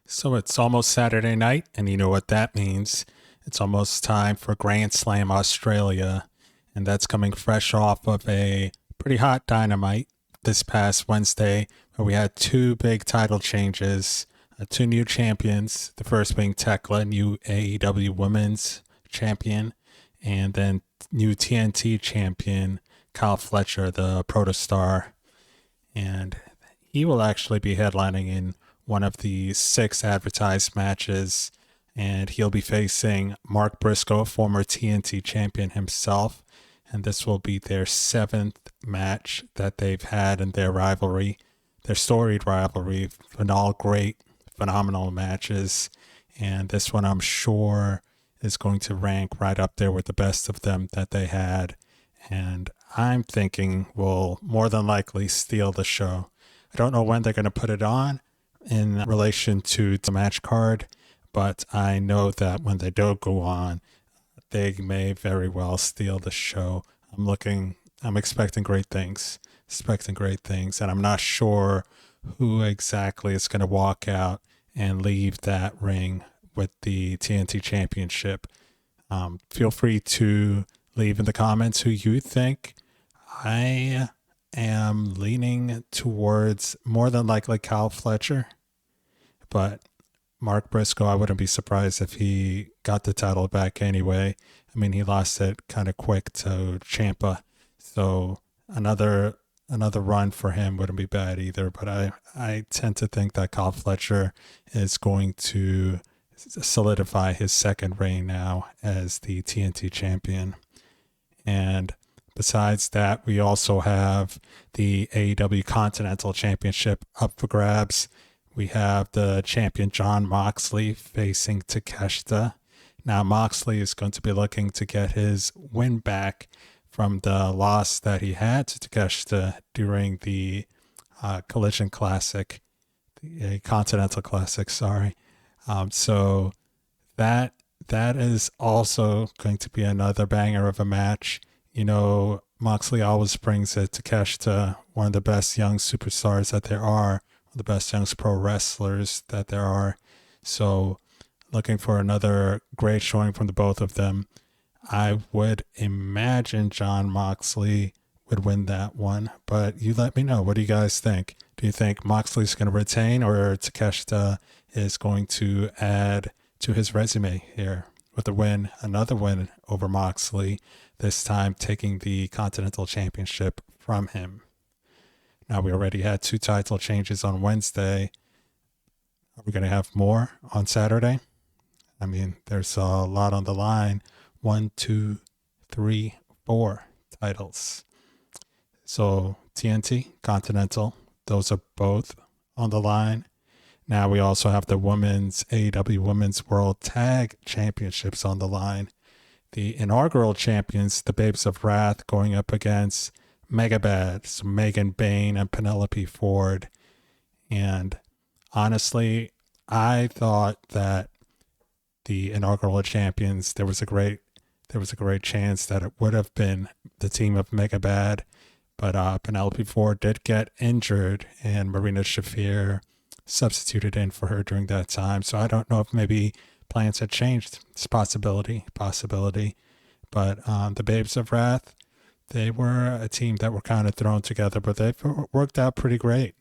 So it's almost Saturday night, and you know what that means. It's almost time for Grand Slam Australia, and that's coming fresh off of a pretty hot dynamite this past Wednesday, where we had two big title changes, two new champions. The first being Tekla, new AEW Women's Champion, and then new TNT Champion Kyle Fletcher, the Protostar, and he will actually be headlining in one of the six advertised matches, and he'll be facing Mark Briscoe, former TNT champion himself, and this will be their seventh match that they've had in their rivalry, their storied rivalry, and all great, phenomenal matches, and this one I'm sure is going to rank right up there with the best of them that they had, and I'm thinking will more than likely steal the show. I don't know when they're going to put it on in relation to the match card, but I know that when they don't go on, they may very well steal the show. I'm expecting great things, and I'm not sure who exactly is going to walk out and leave that ring with the TNT Championship. Feel free to leave in the comments who you think. I am leaning towards more than likely Kyle Fletcher, but Mark Briscoe, I wouldn't be surprised if he got the title back anyway. I mean, he lost it kind of quick to Ciampa, so another run for him wouldn't be bad either. But I tend to think that Kyle Fletcher is going to solidify his second reign now as the TNT champion. And besides that, we also have the AEW Continental Championship up for grabs. We have the champion Jon Moxley facing Takeshita. Now, Moxley is going to be looking to get his win back from the loss that he had to Takeshita during the Collision Classic, the Continental Classic, sorry. So that is also going to be another banger of a match. You know, Moxley always brings it to Takeshita, one of the best young superstars that there are, the best young pro wrestlers that there are. So looking for another great showing from the both of them. I would imagine Jon Moxley would win that one, but you let me know. What do you guys think? Do you think Moxley's going to retain, or Takeshita is going to add to his resume here with a win, another win over Moxley, this time taking the Continental Championship from him? Now, we already had two title changes on Wednesday. Are we going to have more on Saturday? I mean, there's a lot on the line. 1, 2, 3, 4 titles. So TNT, Continental, those are both on the line. Now we also have the women's AEW Women's World Tag Championships on the line. The inaugural champions, the Babes of Wrath, going up against Megabad, so Megan Bayne and Penelope Ford. And honestly, I thought that the inaugural champions, there was a great chance that it would have been the team of Megabad, but Penelope Ford did get injured, and Marina Shafir substituted in for her during that time. So I don't know if maybe plans had changed. It's a possibility. But the Babes of Wrath, they were a team that were kind of thrown together, but they've worked out pretty great.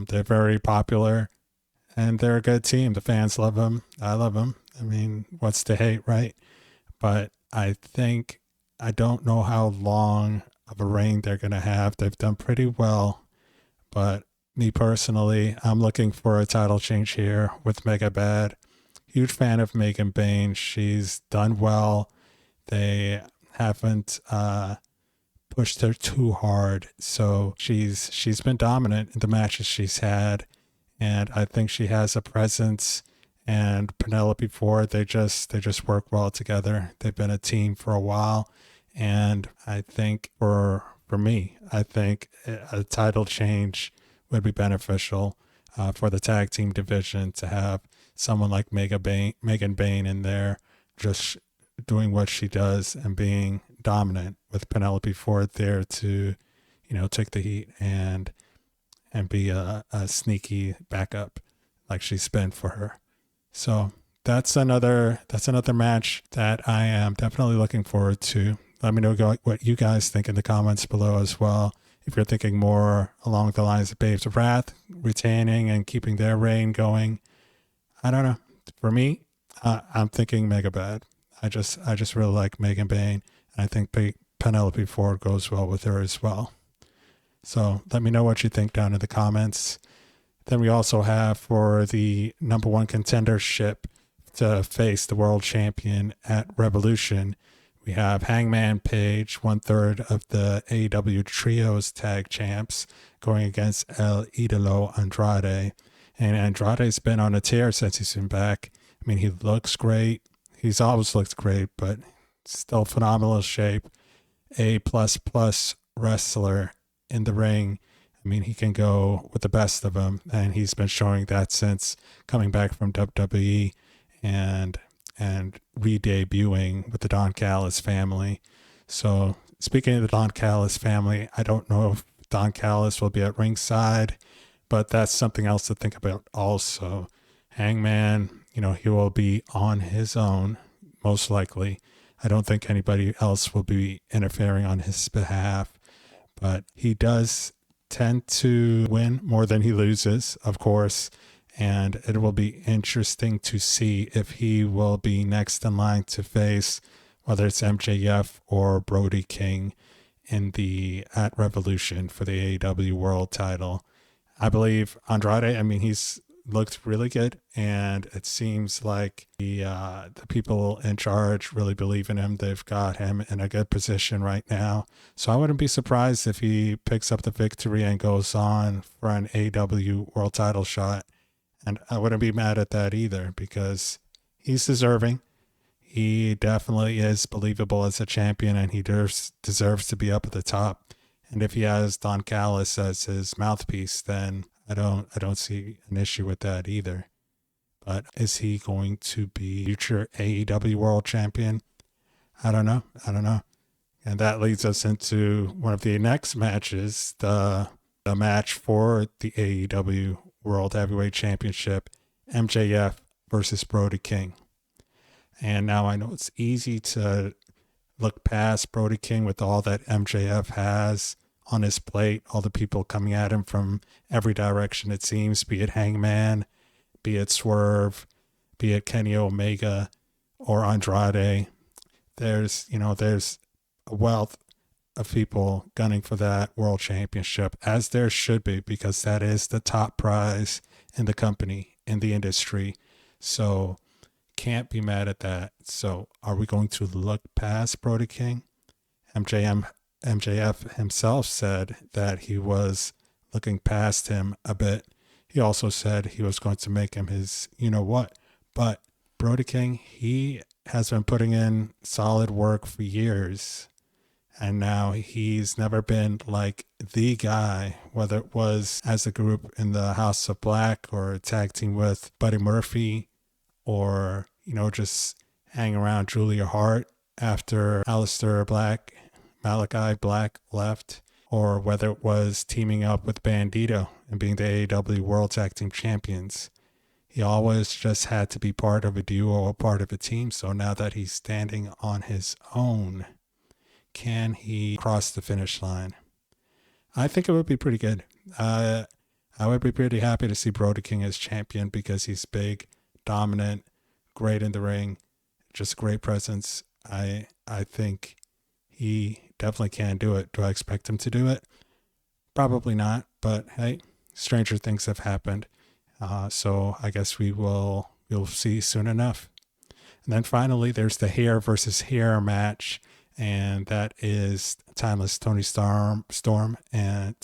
They're very popular, and they're a good team. The fans love them. I love them. I mean, what's to hate, right? But I don't know how long of a reign they're going to have. They've done pretty well, but me personally, I'm looking for a title change here with Megabad. Huge fan of Megan Bayne. She's done well. They haven't pushed her too hard, so she's been dominant in the matches she's had, and I think she has a presence. And Penelope Ford, they just work well together. They've been a team for a while, and I think for me, I think a title change would be beneficial for the tag team division to have someone like Megan Bayne in there, just doing what she does and being dominant, with Penelope Ford there to, take the heat and be a sneaky backup like she's been for her. So that's another match that I am definitely looking forward to. Let me know what you guys think in the comments below as well. If you're thinking more along the lines of Babes of Wrath retaining and keeping their reign going, I don't know. For me, I'm thinking Mega Bad. I just really like Megan Bayne, and I think Penelope Ford goes well with her as well. So let me know what you think down in the comments. Then we also have for the number one contendership to face the world champion at Revolution, we have Hangman Page, 1/3 of the AEW Trios Tag Champs, going against El Idolo Andrade. And Andrade's been on a tear since he's been back. I mean, he looks great. He's always looked great, but still phenomenal shape. A++ wrestler in the ring. I mean, he can go with the best of them, and he's been showing that since coming back from WWE and re-debuting with the Don Callis family. So speaking of the Don Callis family, I don't know if Don Callis will be at ringside, but that's something else to think about also. Hangman, he will be on his own, most likely. I don't think anybody else will be interfering on his behalf, but he does tend to win more than he loses, of course, and it will be interesting to see if he will be next in line to face whether it's MJF or Brody King at Revolution for the AEW World title. I believe Andrade, he's looked really good, and it seems like the people in charge really believe in him. They've got him in a good position right now. So I wouldn't be surprised if he picks up the victory and goes on for an AEW World title shot. And I wouldn't be mad at that either, because he's deserving. He definitely is believable as a champion, and he deserves to be up at the top. And if he has Don Callis as his mouthpiece, then I don't see an issue with that either. But is he going to be future AEW World Champion? I don't know. And that leads us into one of the next matches, the match for the AEW World Heavyweight Championship, MJF versus Brody King. And now I know it's easy to look past Brody King with all that MJF has on his plate, all the people coming at him from every direction, it seems, be it Hangman, be it Swerve, be it Kenny Omega or Andrade. There's a wealth of people gunning for that world championship, as there should be, because that is the top prize in the company, in the industry. So can't be mad at that. So are we going to look past Brody King? MJF himself said that he was looking past him a bit. He also said he was going to make him his you-know-what. But Brody King, he has been putting in solid work for years. And now he's never been like the guy, whether it was as a group in the House of Black or a tag team with Buddy Murphy, or, just hang around Julia Hart after Malachi Black left, or whether it was teaming up with Bandito and being the AEW World Tag Team Champions. He always just had to be part of a duo or part of a team. So now that he's standing on his own, can he cross the finish line? I think it would be pretty good. I would be pretty happy to see Brody King as champion, because he's big, dominant, great in the ring, just great presence. I think he definitely can do it. Do I expect him to do it? Probably not, but hey, stranger things have happened. So I guess we'll see soon enough. And then finally, there's the hair versus hair match, and that is Timeless Tony Storm and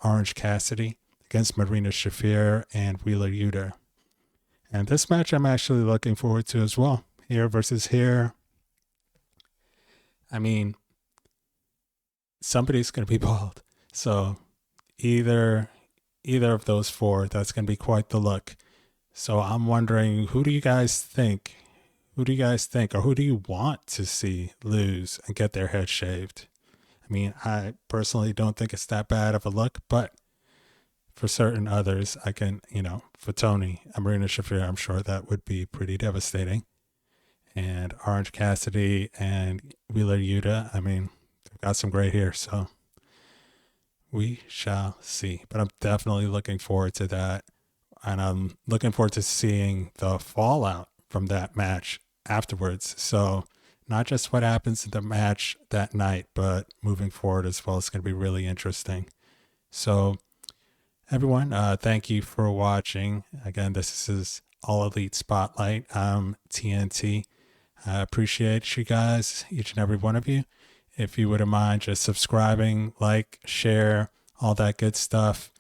Orange Cassidy against Marina Shafir and Wheeler Yuta. And this match I'm actually looking forward to as well. Hair versus hair. I mean, somebody's going to be bald. So either of those four, that's going to be quite the look. So I'm wondering, who do you guys think, or who do you want to see lose and get their head shaved? I mean, I personally don't think it's that bad of a look, but for certain others, I can, for Tony, Marina Shafir, I'm sure that would be pretty devastating. And Orange Cassidy and Wheeler Yuta, I mean, they've got some great hair, so we shall see. But I'm definitely looking forward to that. And I'm looking forward to seeing the fallout from that match afterwards. So, not just what happens in the match that night, but moving forward as well. It's going to be really interesting. So, everyone, thank you for watching. Again, this is All Elite Spotlight. I'm TNT. I appreciate you guys, each and every one of you. If you wouldn't mind just subscribing, like, share, all that good stuff.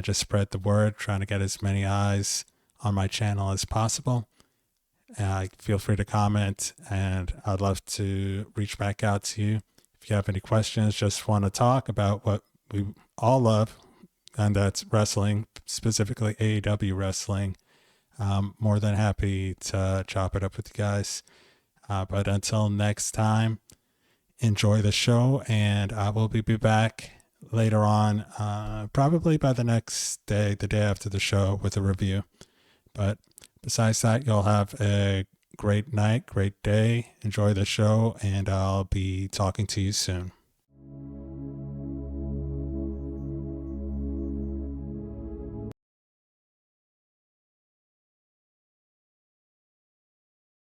Just spread the word, trying to get as many eyes on my channel as possible. Feel free to comment, and I'd love to reach back out to you. If you have any questions, just want to talk about what we all love, and that's wrestling, specifically AEW wrestling. More than happy to chop it up with you guys. But until next time, enjoy the show, and I will be back later on, probably by the next day, the day after the show, with a review. But besides that, you'll have a great night, great day. Enjoy the show, and I'll be talking to you soon.